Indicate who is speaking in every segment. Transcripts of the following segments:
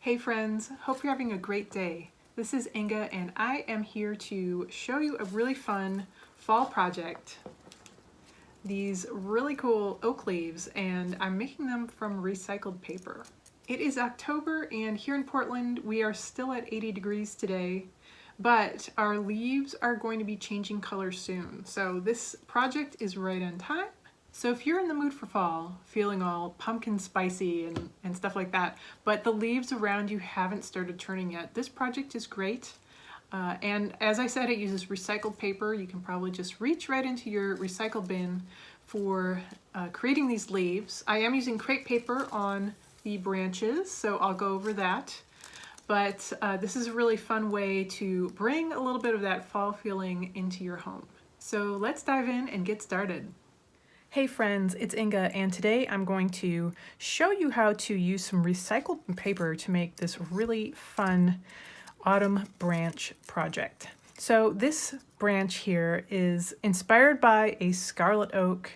Speaker 1: Hey friends, hope you're having a great day. This is Inga and I am here to show you a really fun fall project. These really cool oak leaves, and I'm making them from recycled paper. It is October and here in Portland we are still at 80 degrees today, but our leaves are going to be changing color soon. So this project is right on time. So if you're in the mood for fall, feeling all pumpkin spicy and stuff like that, but the leaves around you haven't started turning yet, this project is great. And as I said, it uses recycled paper. You can probably just reach right into your recycle bin for creating these leaves. I am using crepe paper on the branches, so I'll go over that. But this is a really fun way to bring a little bit of that fall feeling into your home. So let's dive in and get started. Hey friends, it's Inga, and today I'm going to show you how to use some recycled paper to make this really fun autumn branch project. So this branch here is inspired by a scarlet oak.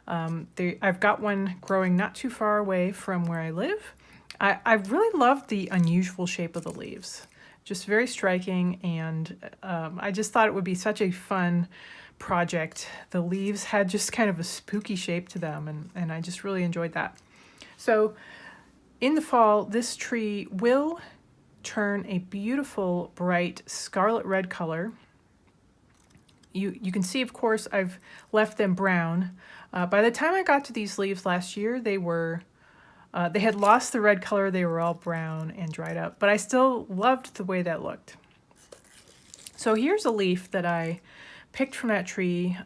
Speaker 1: I've got one growing not too far away from where I live. I really love the unusual shape of the leaves, just very striking, and I just thought it would be such a fun project. The leaves had just kind of a spooky shape to them, and I just really enjoyed that. So in the fall, this tree will turn a beautiful bright scarlet red color. You can see, of course, I've left them brown. By the time I got to these leaves last year, they had lost the red color. They were all brown and dried up, but I still loved the way that looked. So here's a leaf that I picked from that tree.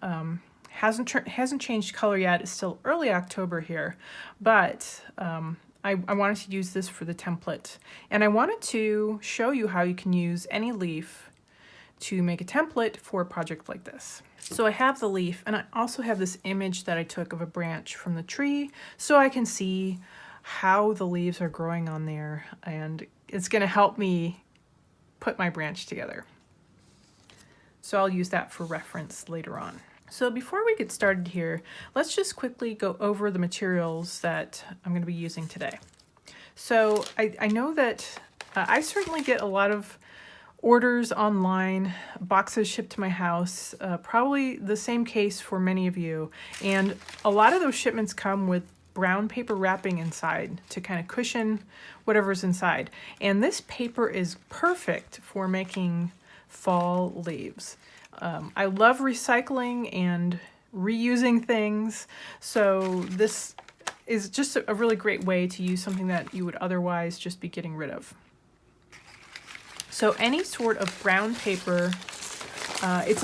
Speaker 1: Hasn't changed color yet. It's still early October here, but I wanted to use this for the template, and I wanted to show you how you can use any leaf to make a template for a project like this. So I have the leaf, and I also have this image that I took of a branch from the tree, so I can see how the leaves are growing on there, and it's going to help me put my branch together. So I'll use that for reference later on. So before we get started here, let's just quickly go over the materials that I'm going to be using today. So I know that I certainly get a lot of orders online, boxes shipped to my house, probably the same case for many of you. And a lot of those shipments come with brown paper wrapping inside to kind of cushion whatever's inside. And this paper is perfect for making fall leaves. I love recycling and reusing things, so this is just a really great way to use something that you would otherwise just be getting rid of. So any sort of brown paper, this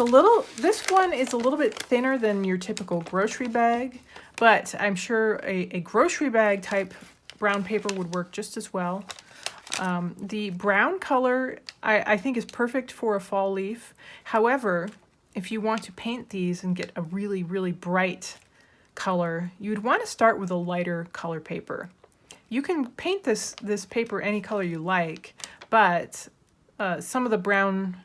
Speaker 1: one is a little bit thinner than your typical grocery bag, but I'm sure a grocery bag type brown paper would work just as well. The brown color I think is perfect for a fall leaf. However, if you want to paint these and get a really, really bright color, you'd want to start with a lighter color paper. You can paint this paper any color you like, but some of the brown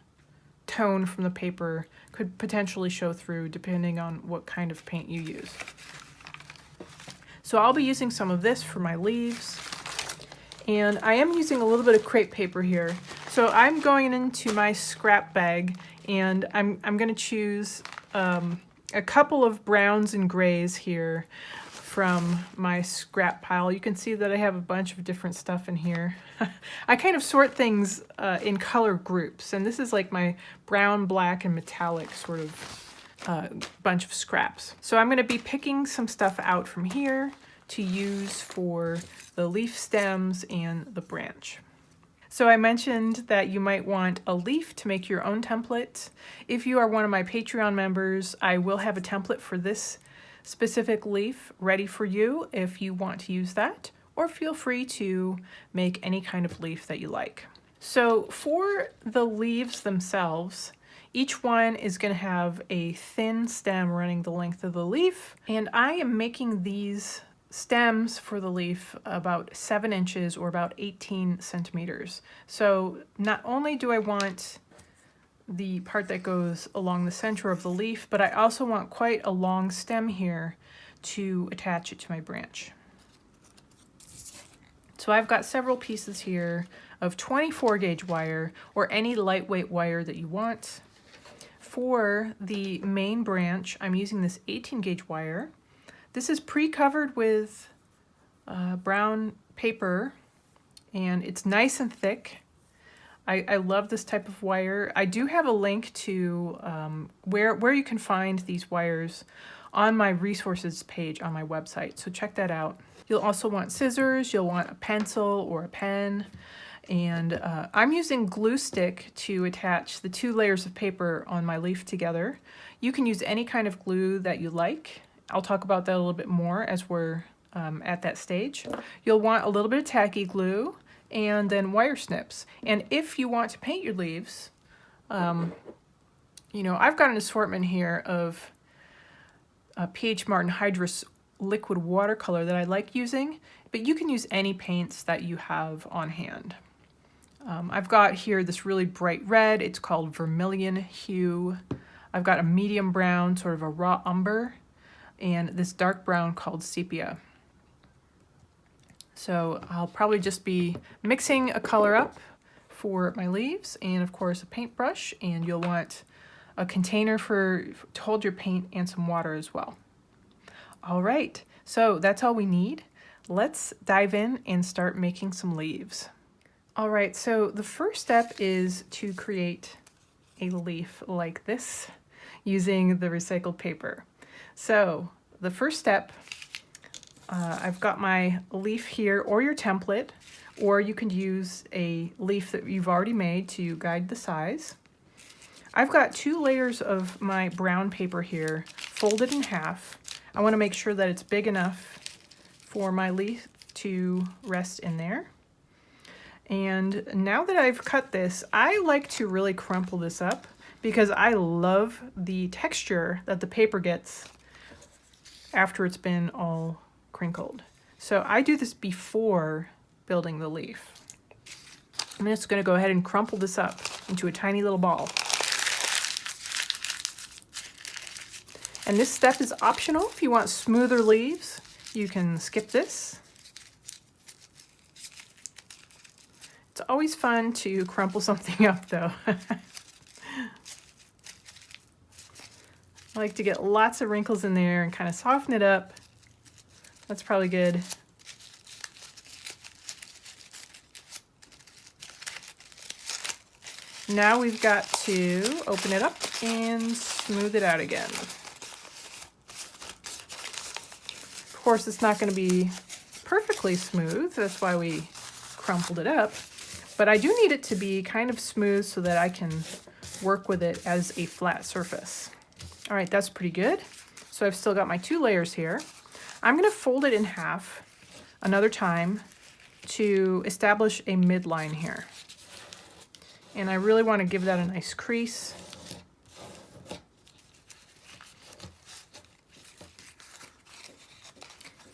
Speaker 1: tone from the paper could potentially show through depending on what kind of paint you use. So I'll be using some of this for my leaves. And I am using a little bit of crepe paper here. So I'm going into my scrap bag, and I'm going to choose a couple of browns and grays here from my scrap pile. You can see that I have a bunch of different stuff in here. I kind of sort things in color groups, and this is like my brown, black, and metallic sort of bunch of scraps. So I'm going to be picking some stuff out from here to use for the leaf stems and the branch. So I mentioned that you might want a leaf to make your own template. If you are one of my Patreon members, I will have a template for this specific leaf ready for you if you want to use that, or feel free to make any kind of leaf that you like. So for the leaves themselves, each one is going to have a thin stem running the length of the leaf, and I am making these stems for the leaf about 7 inches or about 18 centimeters. So not only do I want the part that goes along the center of the leaf, but I also want quite a long stem here to attach it to my branch. So I've got several pieces here of 24 gauge wire or any lightweight wire that you want. For the main branch, I'm using this 18 gauge wire. This is pre-covered with brown paper and it's nice and thick. I love this type of wire. I do have a link to where you can find these wires on my resources page on my website, so check that out. You'll also want scissors, you'll want a pencil or a pen, and I'm using glue stick to attach the 2 layers of paper on my leaf together. You can use any kind of glue that you like. I'll talk about that a little bit more as we're at that stage. You'll want a little bit of tacky glue and then wire snips. And if you want to paint your leaves, you know, I've got an assortment here of P.H. Martin Hydrus liquid watercolor that I like using, but you can use any paints that you have on hand. I've got here this really bright red, it's called vermilion hue. I've got a medium brown, sort of a raw umber, and this dark brown called sepia. So I'll probably just be mixing a color up for my leaves, and of course a paintbrush, and you'll want a container to hold your paint and some water as well. All right, so that's all we need. Let's dive in and start making some leaves. All right, so the first step is to create a leaf like this using the recycled paper. So the first step, I've got my leaf here, or your template, or you can use a leaf that you've already made to guide the size. I've got 2 layers of my brown paper here folded in half. I want to make sure that it's big enough for my leaf to rest in there. And now that I've cut this, I like to really crumple this up because I love the texture that the paper gets after it's been all crinkled. So I do this before building the leaf. I'm just going to go ahead and crumple this up into a tiny little ball. And this step is optional. If you want smoother leaves, you can skip this. It's always fun to crumple something up though. I like to get lots of wrinkles in there and kind of soften it up. That's probably good. Now we've got to open it up and smooth it out again. Of course, it's not going to be perfectly smooth. That's why we crumpled it up. But I do need it to be kind of smooth so that I can work with it as a flat surface. All right, that's pretty good. So I've still got my 2 layers here. I'm going to fold it in half another time to establish a midline here. And I really want to give that a nice crease.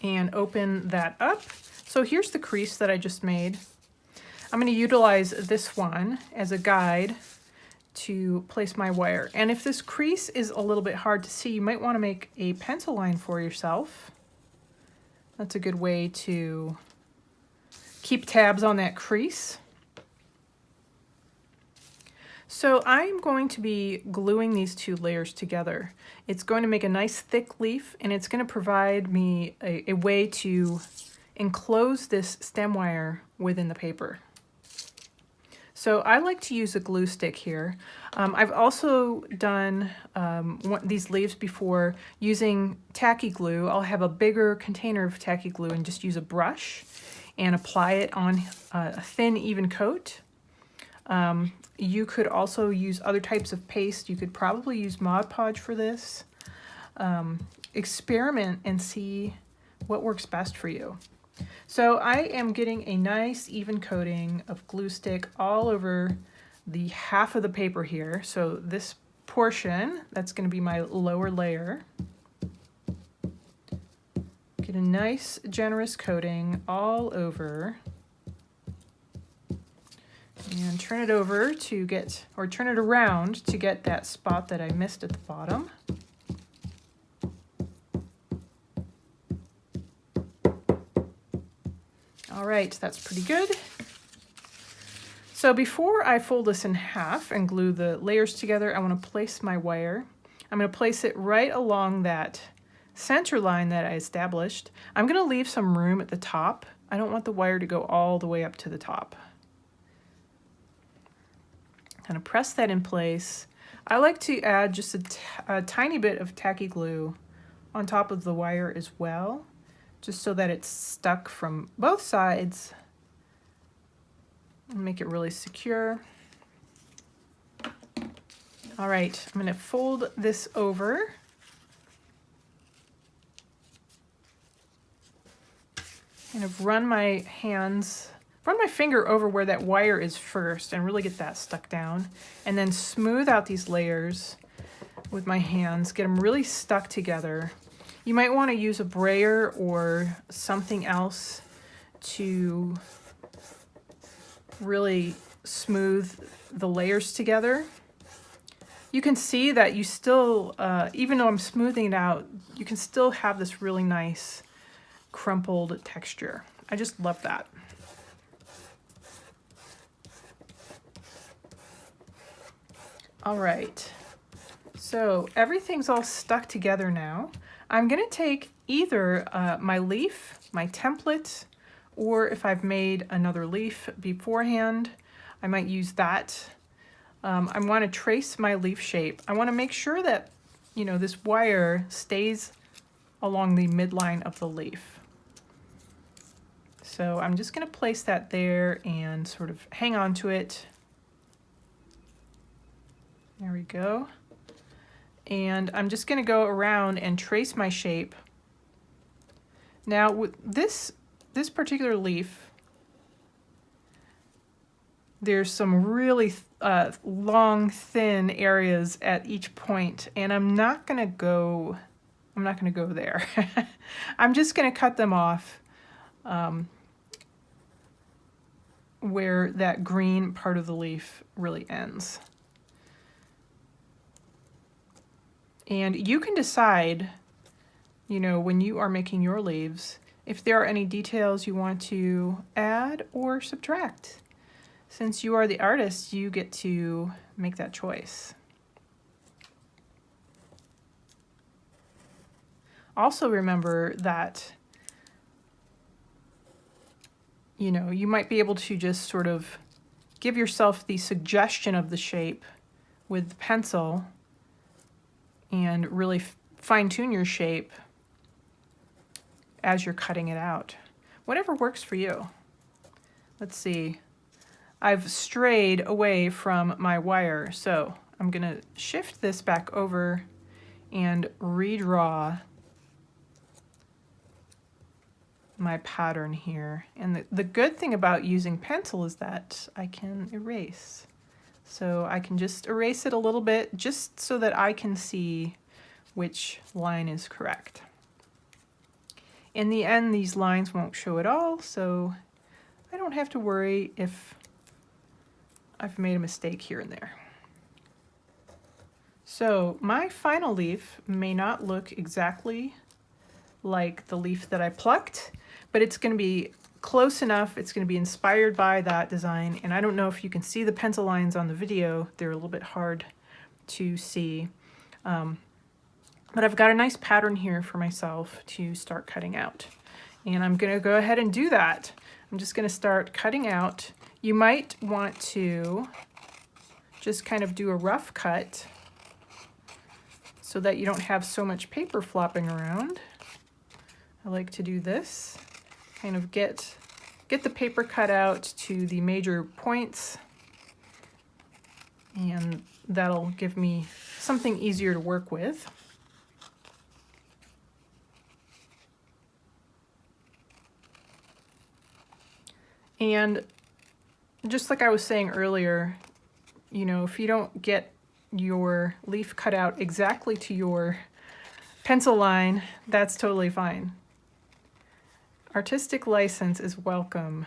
Speaker 1: And open that up. So here's the crease that I just made. I'm going to utilize this one as a guide to place my wire. And if this crease is a little bit hard to see, you might want to make a pencil line for yourself. That's a good way to keep tabs on that crease. So I'm going to be gluing these 2 layers together. It's going to make a nice thick leaf, and it's going to provide me a way to enclose this stem wire within the paper. So I like to use a glue stick here. I've also done these leaves before using tacky glue. I'll have a bigger container of tacky glue and just use a brush and apply it on a thin, even coat. You could also use other types of paste. You could probably use Mod Podge for this. Experiment and see what works best for you. So I am getting a nice even coating of glue stick all over the half of the paper here. So this portion, that's going to be my lower layer. Get a nice generous coating all over. And turn it over to get, or turn it around to get that spot that I missed at the bottom. All right, that's pretty good. So before I fold this in half and glue the layers together, I want to place my wire. I'm going to place it right along that center line that I established. I'm going to leave some room at the top. I don't want the wire to go all the way up to the top. Kind of press that in place. I like to add just a tiny bit of tacky glue on top of the wire as well, just so that it's stuck from both sides and make it really secure. All right, I'm going to fold this over. Kind of run my finger over where that wire is first and really get that stuck down, and then smooth out these layers with my hands, get them really stuck together. You might want to use a brayer or something else to really smooth the layers together. You can see that you still, even though I'm smoothing it out, you can still have this really nice crumpled texture. I just love that. All right, so everything's all stuck together now. I'm gonna take either my leaf, my template, or if I've made another leaf beforehand, I might use that. I want to trace my leaf shape. I want to make sure that, you know, this wire stays along the midline of the leaf. So I'm just going to place that there and sort of hang on to it. There we go. And I'm just going to go around and trace my shape. Now with this particular leaf, there's some really long, thin areas at each point, and I'm not gonna go there. I'm just gonna cut them off where that green part of the leaf really ends. And you can decide, you know, when you are making your leaves, if there are any details you want to add or subtract. Since you are the artist, you get to make that choice. Also remember that, you know, you might be able to just sort of give yourself the suggestion of the shape with the pencil and really fine-tune your shape as you're cutting it out. Whatever works for you. Let's see. I've strayed away from my wire, so I'm going to shift this back over and redraw my pattern here. And the good thing about using pencil is that I can erase. So I can just erase it a little bit just so that I can see which line is correct. In the end, these lines won't show at all, so I don't have to worry if I've made a mistake here and there. So my final leaf may not look exactly like the leaf that I plucked, but it's going to be close enough. It's going to be inspired by that design. And I don't know if you can see the pencil lines on the video. They're a little bit hard to see. But I've got a nice pattern here for myself to start cutting out. And I'm going to go ahead and do that. I'm just going to start cutting out. You might want to just kind of do a rough cut so that you don't have so much paper flopping around. I like to do this, kind of get the paper cut out to the major points, and that'll give me something easier to work with. And just like I was saying earlier, you know, if you don't get your leaf cut out exactly to your pencil line, that's totally fine. Artistic license is welcome.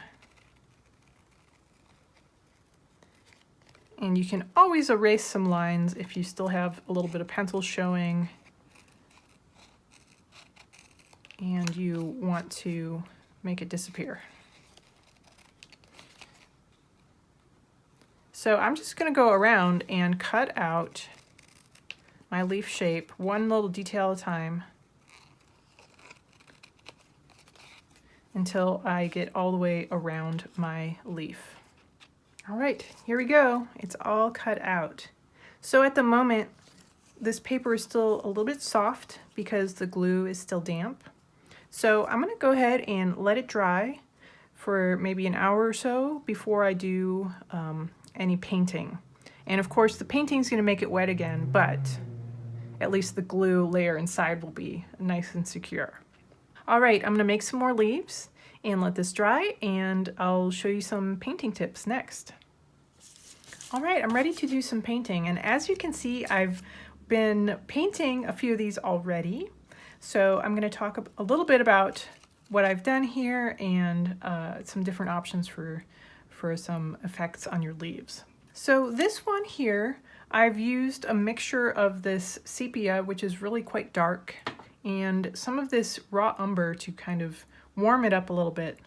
Speaker 1: And you can always erase some lines if you still have a little bit of pencil showing and you want to make it disappear. So I'm just going to go around and cut out my leaf shape one little detail at a time until I get all the way around my leaf. All right, here we go. It's all cut out. So at the moment, this paper is still a little bit soft because the glue is still damp. So I'm going to go ahead and let it dry for maybe an hour or so before I do any painting. And of course the painting is going to make it wet again, but at least the glue layer inside will be nice and secure. All right, I'm going to make some more leaves and let this dry, and I'll show you some painting tips next. All right, I'm ready to do some painting, and as you can see, I've been painting a few of these already. So I'm going to talk a little bit about what I've done here and some different options for some effects on your leaves. So this one here, I've used a mixture of this sepia, which is really quite dark, and some of this raw umber to kind of warm it up a little bit.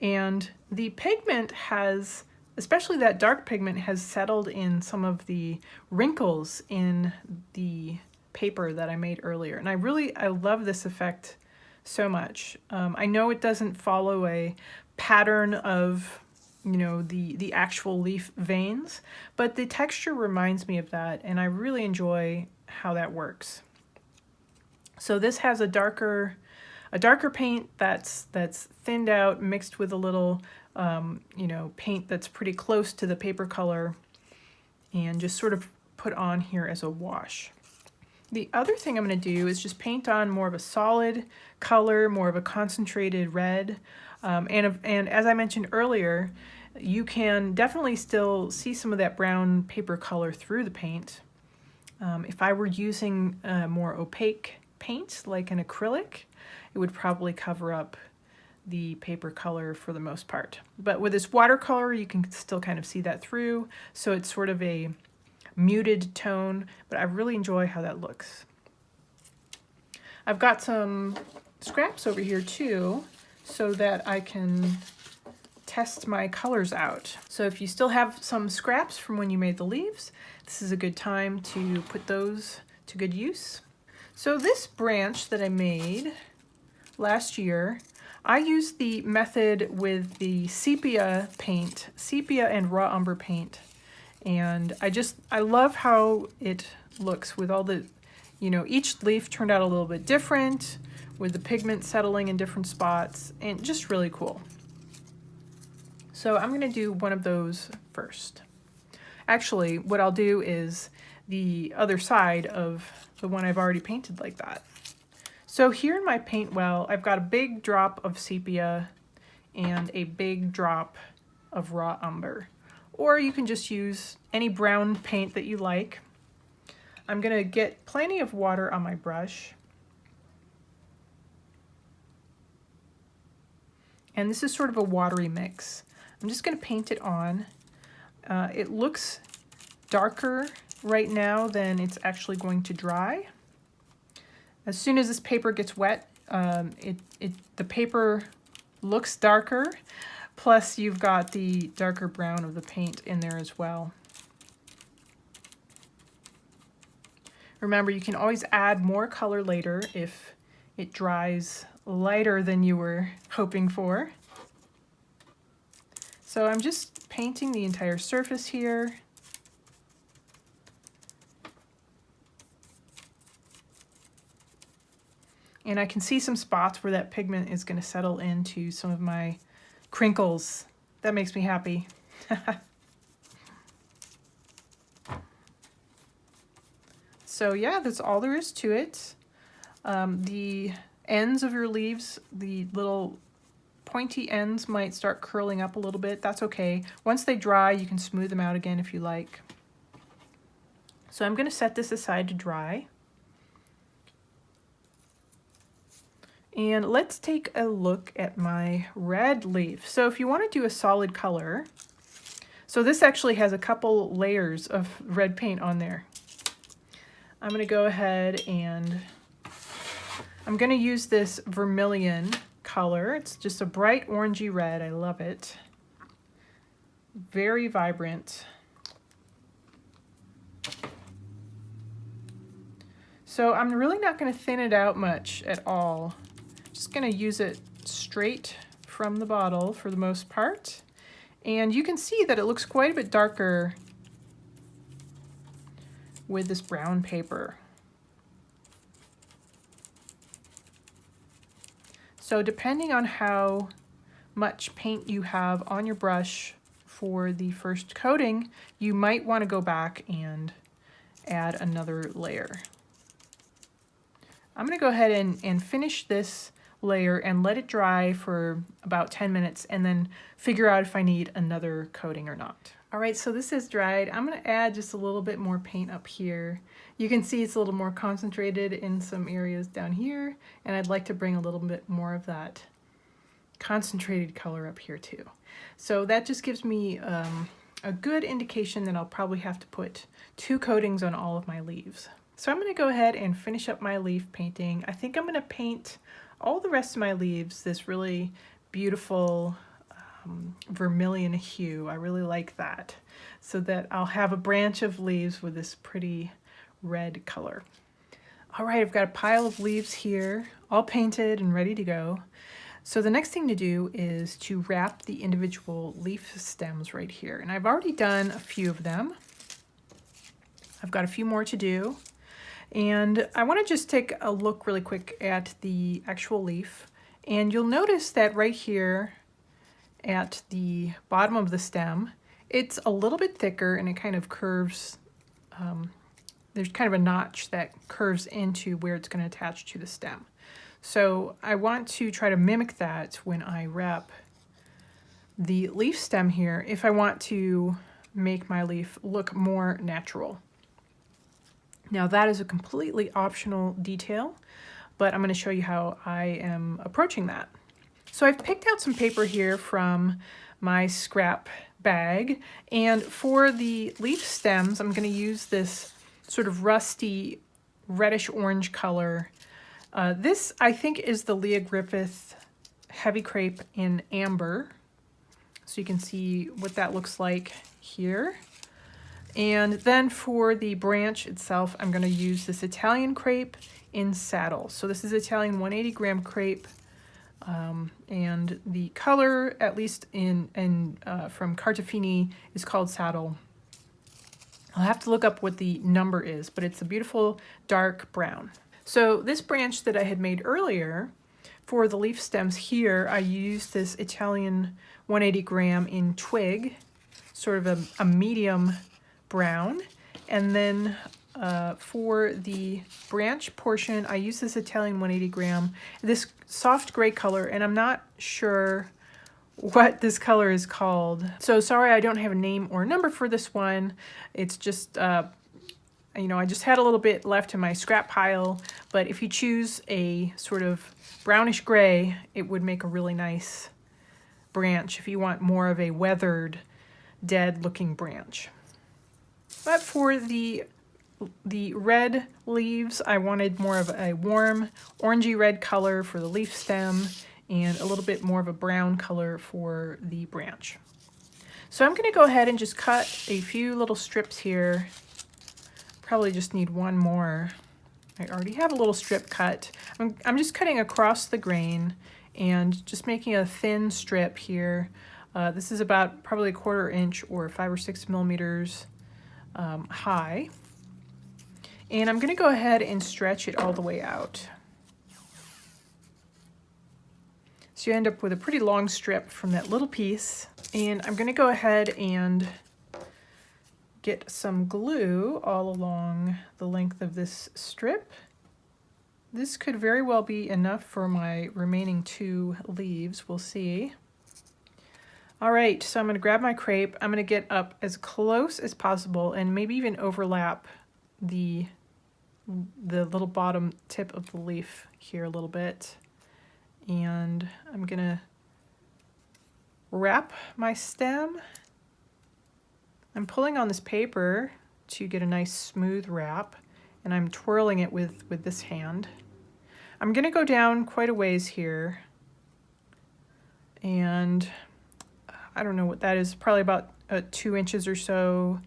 Speaker 1: And the pigment has, especially that dark pigment, has settled in some of the wrinkles in the paper that I made earlier. And I love this effect so much. I know it doesn't follow a pattern of, you know, the actual leaf veins, but the texture reminds me of that, and I really enjoy how that works. So this has a darker paint that's thinned out, mixed with a little you know, paint that's pretty close to the paper color, and just sort of put on here as a wash. The other thing I'm going to do is just paint on more of a solid color, more of a concentrated red. And as I mentioned earlier, you can definitely still see some of that brown paper color through the paint. If I were using a more opaque paint, like an acrylic, it would probably cover up the paper color for the most part. But with this watercolor, you can still kind of see that through, so it's sort of a muted tone, but I really enjoy how that looks. I've got some scraps over here too, so that I can test my colors out. So if you still have some scraps from when you made the leaves, this is a good time to put those to good use. So this branch that I made last year, I used the method with the sepia paint, sepia and raw umber paint. And I love how it looks with all the, you know, each leaf turned out a little bit different with the pigment settling in different spots, and just really cool. So I'm going to do one of those first. Actually, what I'll do is the other side of the one I've already painted like that. So here in my paint well, I've got a big drop of sepia and a big drop of raw umber. Or you can just use any brown paint that you like. I'm going to get plenty of water on my brush. And this is sort of a watery mix. I'm just going to paint it on. It looks darker right now than it's actually going to dry. As soon as this paper gets wet, the paper looks darker. Plus you've got the darker brown of the paint in there as well. Remember, you can always add more color later if it dries lighter than you were hoping for. So I'm just painting the entire surface here. And I can see some spots where that pigment is going to settle into some of my crinkles. That makes me happy. So yeah, that's all there is to it. The ends of your leaves, the little pointy ends might start curling up a little bit. That's okay. Once they dry, you can smooth them out again if you like. So I'm going to set this aside to dry. And let's take a look at my red leaf. So if you want to do a solid color, so this actually has a couple layers of red paint on there. I'm going to go ahead and I'm going to use this vermilion color. It's just a bright orangey red. I love it. Very vibrant. So I'm really not going to thin it out much at all. Just going to use it straight from the bottle for the most part. And you can see that it looks quite a bit darker with this brown paper. So depending on how much paint you have on your brush for the first coating, you might want to go back and add another layer. I'm going to go ahead and finish this layer and let it dry for about 10 minutes and then figure out if I need another coating or not. All right, so this is dried. I'm going to add just a little bit more paint up here. You can see it's a little more concentrated in some areas down here, and I'd like to bring a little bit more of that concentrated color up here too. So that just gives me a good indication that I'll probably have to put 2 coatings on all of my leaves. So I'm going to go ahead and finish up my leaf painting. I think I'm going to paint all the rest of my leaves this really beautiful vermilion hue. I really like that, so that I'll have a branch of leaves with this pretty red color. All right, I've got a pile of leaves here, all painted and ready to go. So the next thing to do is to wrap the individual leaf stems right here. And I've already done a few of them. I've got a few more to do. And I want to just take a look really quick at the actual leaf. And you'll notice that right here at the bottom of the stem, it's a little bit thicker and it kind of curves. There's kind of a notch that curves into where it's going to attach to the stem. So I want to try to mimic that when I wrap the leaf stem here if I want to make my leaf look more natural. Now that is a completely optional detail, but I'm going to show you how I am approaching that. So I've picked out some paper here from my scrap bag, and for the leaf stems I'm going to use this sort of rusty reddish orange color. This I think is the Leah Griffith Heavy Crepe in Amber. So you can see what that looks like here. And then for the branch itself, I'm going to use this Italian crepe in Saddle. So this is Italian 180 gram crepe. And the color, at least from Cartafini, is called Saddle. I'll have to look up what the number is, but it's a beautiful dark brown. So this branch that I had made earlier, for the leaf stems here, I used this Italian 180 gram in Twig, sort of a medium brown. And then for the branch portion, I use this Italian 180 gram, this soft gray color, and I'm not sure what this color is called. So sorry I don't have a name or number for this one. It's just, you know, I just had a little bit left in my scrap pile, but if you choose a sort of brownish gray, it would make a really nice branch if you want more of a weathered, dead looking branch. But for the red leaves, I wanted more of a warm orangey red color for the leaf stem and a little bit more of a brown color for the branch. So I'm going to go ahead and just cut a few little strips here. Probably just need one more. I already have a little strip cut. I'm just cutting across the grain and just making a thin strip here. This is about probably 1/4 inch or 5 or 6 millimeters high. And I'm going to go ahead and stretch it all the way out. So you end up with a pretty long strip from that little piece. And I'm going to go ahead and get some glue all along the length of this strip. This could very well be enough for my remaining 2 leaves. We'll see. All right, so I'm going to grab my crepe. I'm going to get up as close as possible and maybe even overlap the little bottom tip of the leaf here a little bit. And I'm going to wrap my stem. I'm pulling on this paper to get a nice smooth wrap, and I'm twirling it with this hand. I'm going to go down quite a ways here, and I don't know what that is, probably about 2 inches or so,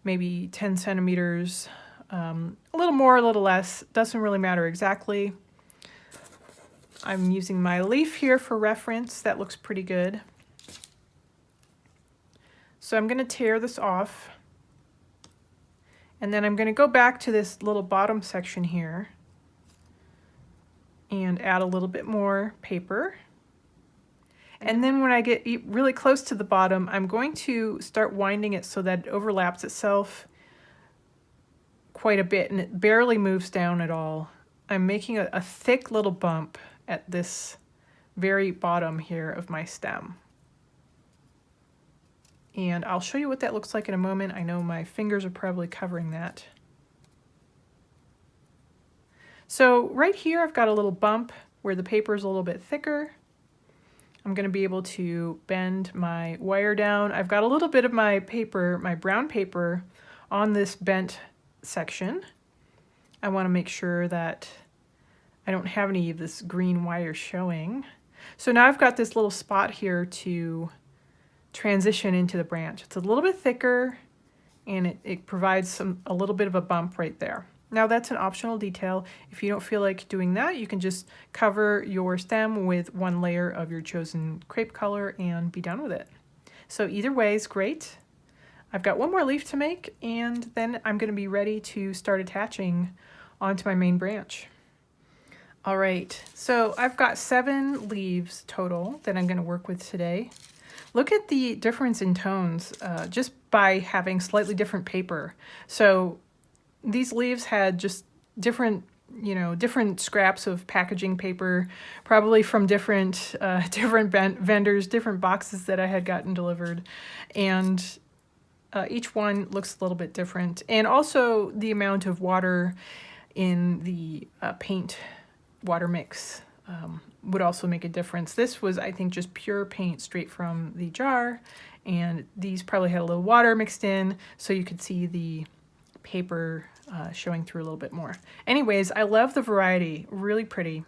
Speaker 1: maybe 10 centimeters A little more, a little less, doesn't really matter exactly. I'm using my leaf here for reference. That looks pretty good. So I'm going to tear this off. And then I'm going to go back to this little bottom section here and add a little bit more paper. And then when I get really close to the bottom, I'm going to start winding it so that it overlaps itself quite a bit and it barely moves down at all. I'm making a thick little bump at this very bottom here of my stem. And I'll show you what that looks like in a moment. I know my fingers are probably covering that. So right here I've got a little bump where the paper is a little bit thicker. I'm going to be able to bend my wire down. I've got a little bit of my paper, my brown paper, on this bent section. I want to make sure that I don't have any of this green wire showing. So now I've got this little spot here to transition into the branch. It's a little bit thicker and it provides a little bit of a bump right there. Now that's an optional detail. If you don't feel like doing that, you can just cover your stem with one layer of your chosen crepe color and be done with it. So either way is great. I've got one more leaf to make and then I'm going to be ready to start attaching onto my main branch. All right, so I've got 7 leaves total that I'm going to work with today. Look at the difference in tones just by having slightly different paper. So these leaves had just different, different scraps of packaging paper, probably from different vendors, different boxes that I had gotten delivered. And each one looks a little bit different. And also the amount of water in the paint water mix would also make a difference. This was, I think, just pure paint straight from the jar, and these probably had a little water mixed in so you could see the paper showing through a little bit more. Anyways, I love the variety, really pretty.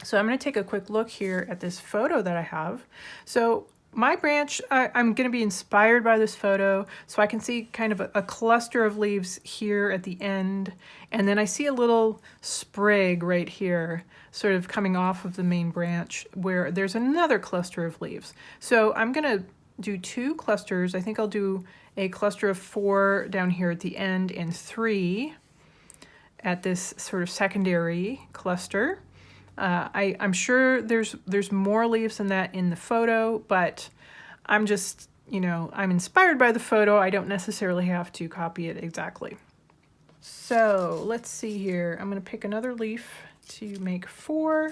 Speaker 1: So I'm going to take a quick look here at this photo that I have. So my branch, I'm going to be inspired by this photo, so I can see kind of a cluster of leaves here at the end, and then I see a little sprig right here, sort of coming off of the main branch, where there's another cluster of leaves. So I'm going to do 2 clusters. I think I'll do a cluster of 4 down here at the end and 3 at this sort of secondary cluster. I'm sure there's more leaves than that in the photo, but I'm just, I'm inspired by the photo. I don't necessarily have to copy it exactly. So let's see here. I'm going to pick another leaf to make 4.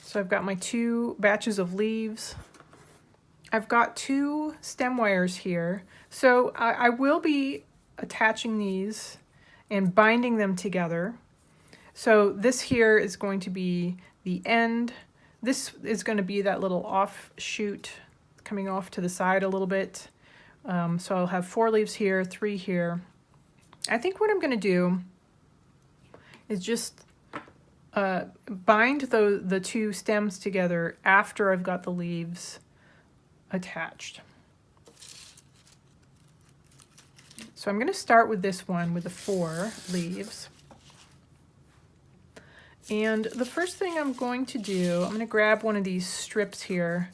Speaker 1: So I've got my 2 batches of leaves. I've got 2 stem wires here. So I will be attaching these and binding them together. So this here is going to be the end. This is going to be that little offshoot coming off to the side a little bit. So I'll have 4 leaves here, 3 here. I think what I'm going to do is just bind the 2 stems together after I've got the leaves attached. So I'm going to start with this one with the 4 leaves. And the first thing I'm going to do, I'm going to grab one of these strips here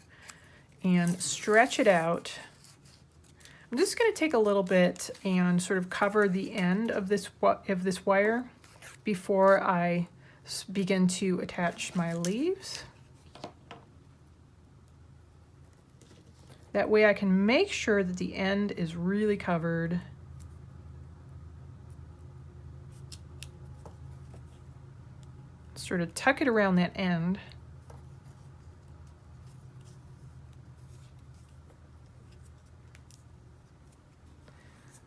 Speaker 1: and stretch it out. I'm just going to take a little bit and sort of cover the end of this wire before I begin to attach my leaves. That way I can make sure that the end is really covered. Sort of tuck it around that end.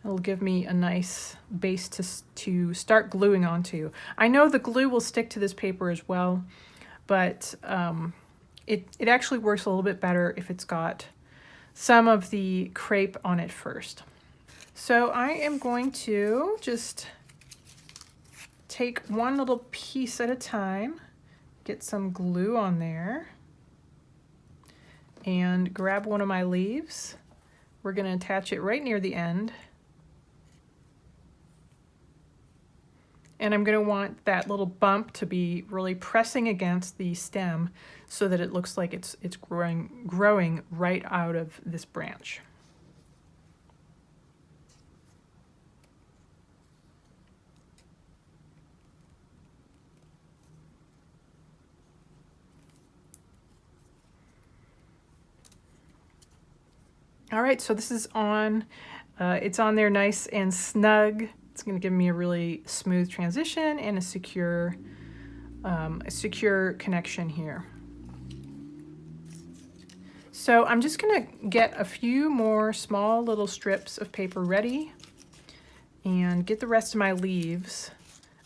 Speaker 1: It'll give me a nice base to start gluing onto. I know the glue will stick to this paper as well, but it actually works a little bit better if it's got some of the crepe on it first. So I am going to just take one little piece at a time, get some glue on there, and grab one of my leaves. We're going to attach it right near the end. And I'm going to want that little bump to be really pressing against the stem so that it looks like it's growing right out of this branch. All right, so this is on, it's on there nice and snug. It's going to give me a really smooth transition and a secure connection here. So I'm just going to get a few more small little strips of paper ready and get the rest of my leaves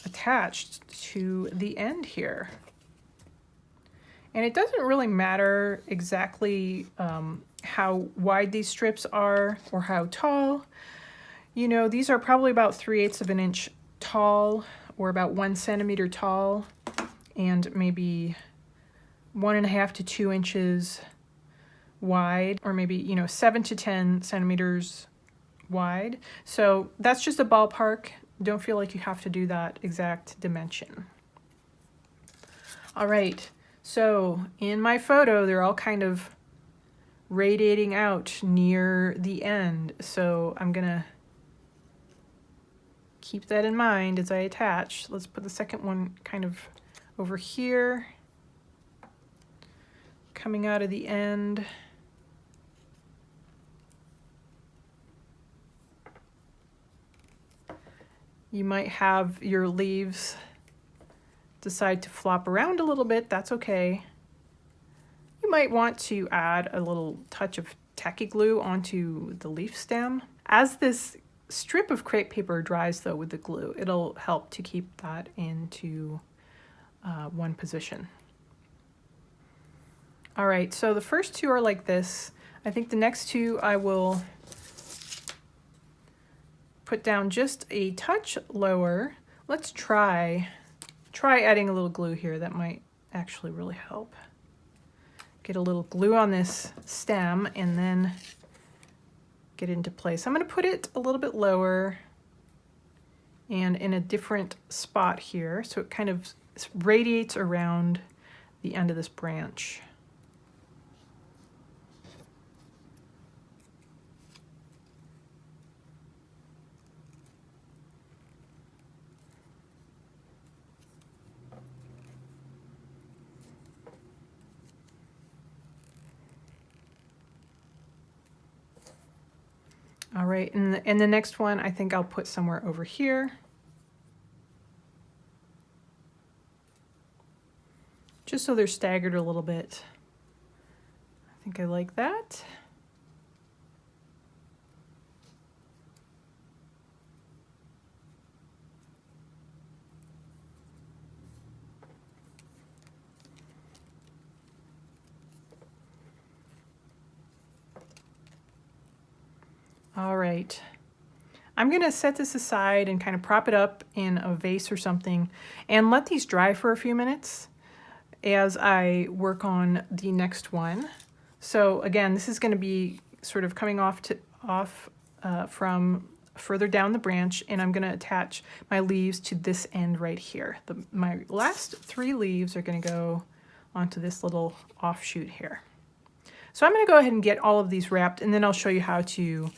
Speaker 1: attached to the end here. And it doesn't really matter exactly how wide these strips are or how tall. You know, these are probably about 3/8 of an inch tall or about 1 centimeter tall and maybe 1.5 to 2 inches wide, or maybe, you know, 7 to 10 centimeters wide. So that's just a ballpark. Don't feel like you have to do that exact dimension. All right, so in my photo, they're all kind of radiating out near the end. So I'm gonna keep that in mind as I attach. Let's put the second one kind of over here, coming out of the end. You might have your leaves decide to flop around a little bit. That's okay. You might want to add a little touch of tacky glue onto the leaf stem. As this strip of crepe paper dries though with the glue, it'll help to keep that into one position. All right, so the first two are like this. I think the next two I will put down just a touch lower. Let's try adding a little glue here. That might actually really help. Get a little glue on this stem and then get it into place. I'm going to put it a little bit lower and in a different spot here so it kind of radiates around the end of this branch. All right, and the next one I think I'll put somewhere over here. Just so they're staggered a little bit. I think I like that. All right, I'm gonna set this aside and kind of prop it up in a vase or something and let these dry for a few minutes as I work on the next one. So again, this is gonna be sort of coming off from further down the branch, and I'm gonna attach my leaves to this end right here. My last 3 leaves are gonna go onto this little offshoot here. So I'm gonna go ahead and get all of these wrapped, and then I'll show you how to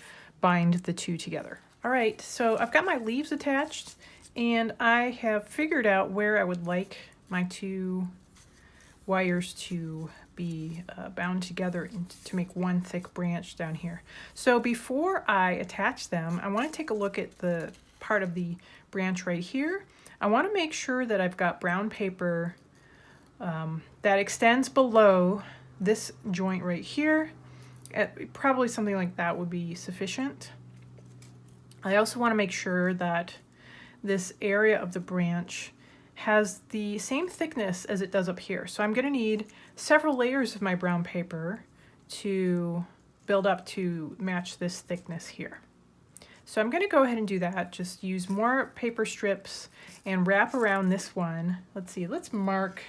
Speaker 1: bind the two together. All right, so I've got my leaves attached and I have figured out where I would like my 2 wires to be bound together to make one thick branch down here. So before I attach them, I want to take a look at the part of the branch right here. I want to make sure that I've got brown paper that extends below this joint right here. Probably something like that would be sufficient. I also want to make sure that this area of the branch has the same thickness as it does up here. So I'm going to need several layers of my brown paper to build up to match this thickness here. So I'm going to go ahead and do that. Just use more paper strips and wrap around this one. Let's see, let's mark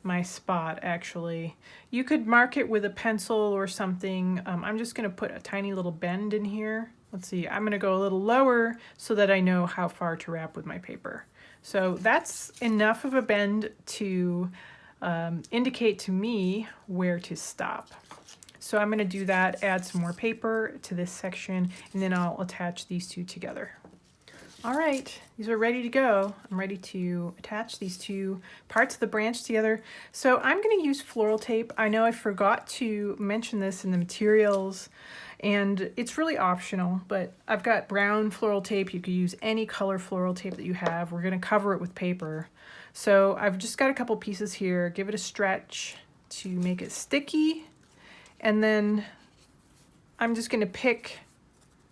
Speaker 1: my spot actually. You could mark it with a pencil or something. I'm just going to put a tiny little bend in here. Let's see, I'm going to go a little lower so that I know how far to wrap with my paper. So that's enough of a bend to indicate to me where to stop. So I'm going to do that, add some more paper to this section, and then I'll attach these two together. All right, these are ready to go. I'm ready to attach these two parts of the branch together. So I'm going to use floral tape. I know I forgot to mention this in the materials, and it's really optional, but I've got brown floral tape. You could use any color floral tape that you have. We're going to cover it with paper. So I've just got a couple pieces here. Give it a stretch to make it sticky. And then I'm just going to pick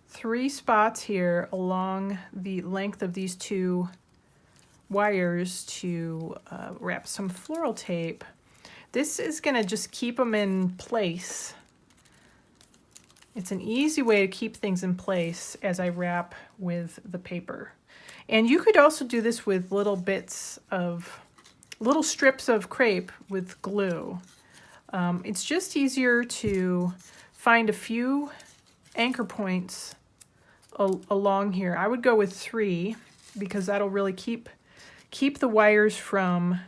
Speaker 1: 3 spots here along the length of these 2 wires to wrap some floral tape. This is going to just keep them in place. It's an easy way to keep things in place as I wrap with the paper. And you could also do this with little strips of crepe with glue. It's just easier to find a few anchor points along here. I would go with 3 because that'll really keep the wires from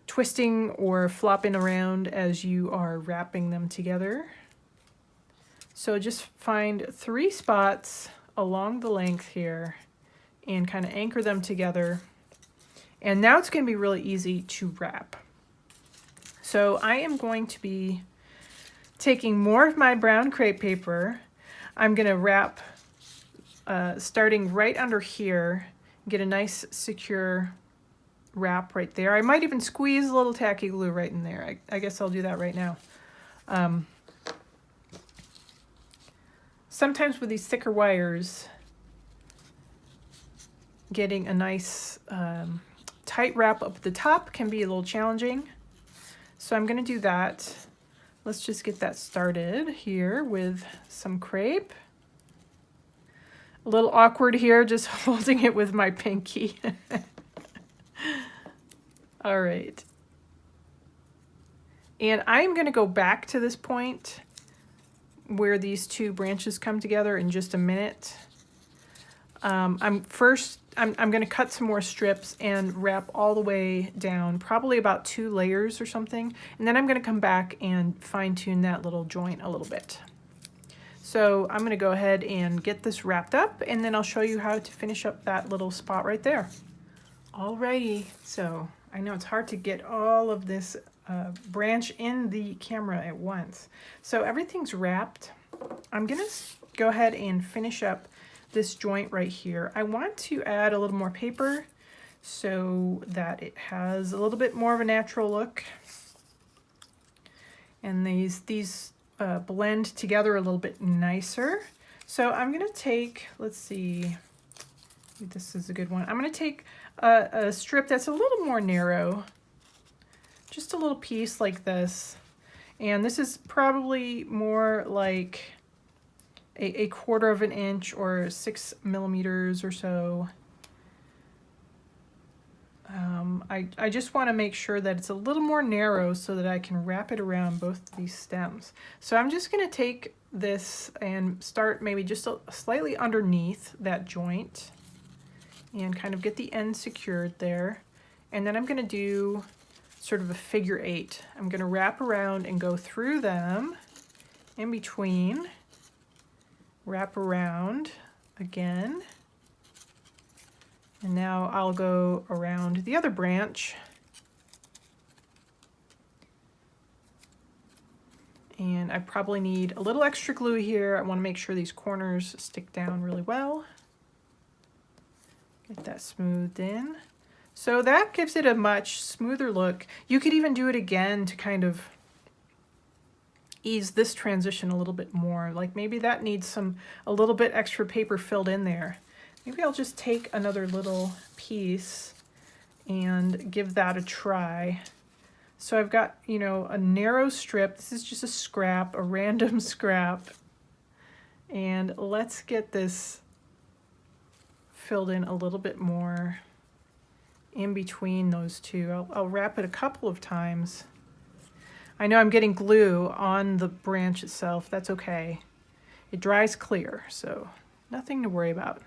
Speaker 1: twisting or flopping around as you are wrapping them together. So just find 3 spots along the length here and kind of anchor them together. And now it's going to be really easy to wrap. So I am going to be taking more of my brown crepe paper. I'm going to wrap starting right under here, get a nice secure wrap right there. I might even squeeze a little tacky glue right in there. I guess I'll do that right now. Sometimes with these thicker wires, getting a nice tight wrap up at the top can be a little challenging. So I'm going to do that. Let's just get that started here with some crepe. A little awkward here, just holding it with my pinky. All right. And I'm going to go back to this point where these 2 branches come together in just a minute. I'm going to cut some more strips and wrap all the way down, probably about 2 layers or something. And then I'm going to come back and fine tune that little joint a little bit. So I'm going to go ahead and get this wrapped up, and then I'll show you how to finish up that little spot right there. Alrighty, so I know it's hard to get all of this branch in the camera at once. So everything's wrapped. I'm going to go ahead and finish up this joint right here. I want to add a little more paper so that it has a little bit more of a natural look. And these blend together a little bit nicer. So I'm going to take, let's see, this is a good one. I'm going to take a strip that's a little more narrow, just a little piece like this. And this is probably more like a 1/4 of an inch or 6 millimeters or so. I just want to make sure that it's a little more narrow so that I can wrap it around both of these stems. So I'm just going to take this and start maybe just slightly underneath that joint and kind of get the end secured there. And then I'm going to do sort of a figure 8. I'm going to wrap around and go through them in between, wrap around again. And now I'll go around the other branch and I probably need a little extra glue here. I want to make sure these corners stick down really well. Get that smoothed in. So that gives it a much smoother look. You could even do it again to kind of ease this transition a little bit more. Like maybe that needs a little bit extra paper filled in there. Maybe I'll just take another little piece and give that a try. So I've got, you know, a narrow strip. This is just a scrap, a random scrap. And let's get this filled in a little bit more in between those two. I'll wrap it a couple of times. I know I'm getting glue on the branch itself. That's okay. It dries clear, so nothing to worry about.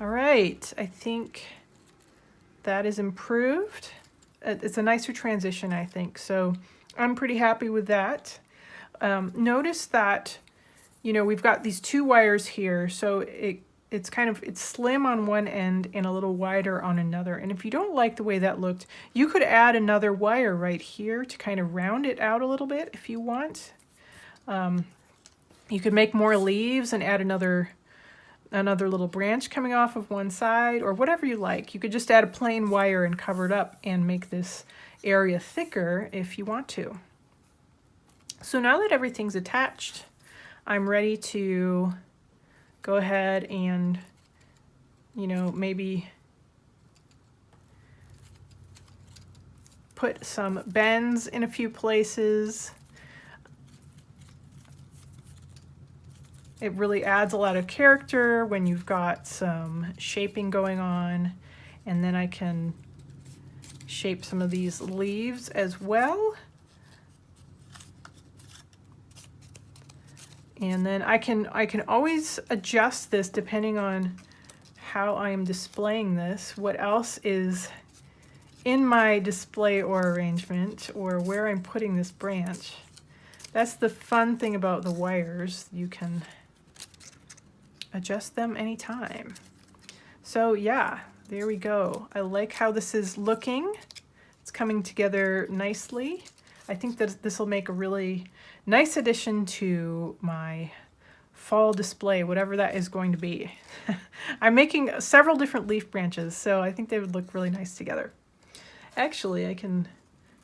Speaker 1: All right, I think that is improved. It's a nicer transition, I think. So I'm pretty happy with that. Notice that, you know, we've got these two wires here, so it's slim on one end and a little wider on another. And if you don't like the way that looked, you could add another wire right here to kind of round it out a little bit if you want. You could make more leaves and add another little branch coming off of one side, or whatever you like. You could just add a plain wire and cover it up and make this area thicker if you want to. So now that everything's attached, I'm ready to go ahead and, you know, maybe put some bends in a few places. It really adds a lot of character when you've got some shaping going on. And then I can shape some of these leaves as well. And then I can always adjust this depending on how I am displaying this, what else is in my display or arrangement, or where I'm putting this branch. That's the fun thing about the wires. You can adjust them anytime. So yeah, there we go. I like how this is looking. It's coming together nicely. I think that this will make a really nice addition to my fall display, whatever that is going to be. I'm making several different leaf branches, so I think they would look really nice together. Actually, I can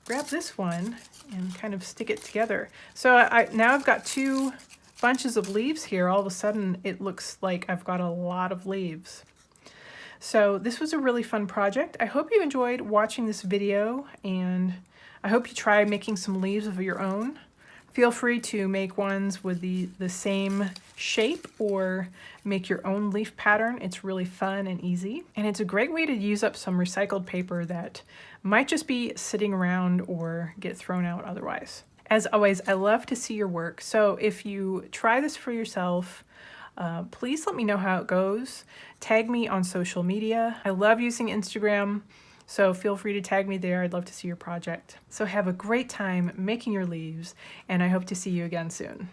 Speaker 1: grab this one and kind of stick it together. So now I've got two bunches of leaves here. All of a sudden, it looks like I've got a lot of leaves. So this was a really fun project. I hope you enjoyed watching this video, and I hope you try making some leaves of your own. Feel free to make ones with the same shape or make your own leaf pattern. It's really fun and easy. And it's a great way to use up some recycled paper that might just be sitting around or get thrown out otherwise. As always, I love to see your work. So if you try this for yourself, please let me know how it goes. Tag me on social media. I love using Instagram, so feel free to tag me there. I'd love to see your project. So have a great time making your leaves, and I hope to see you again soon.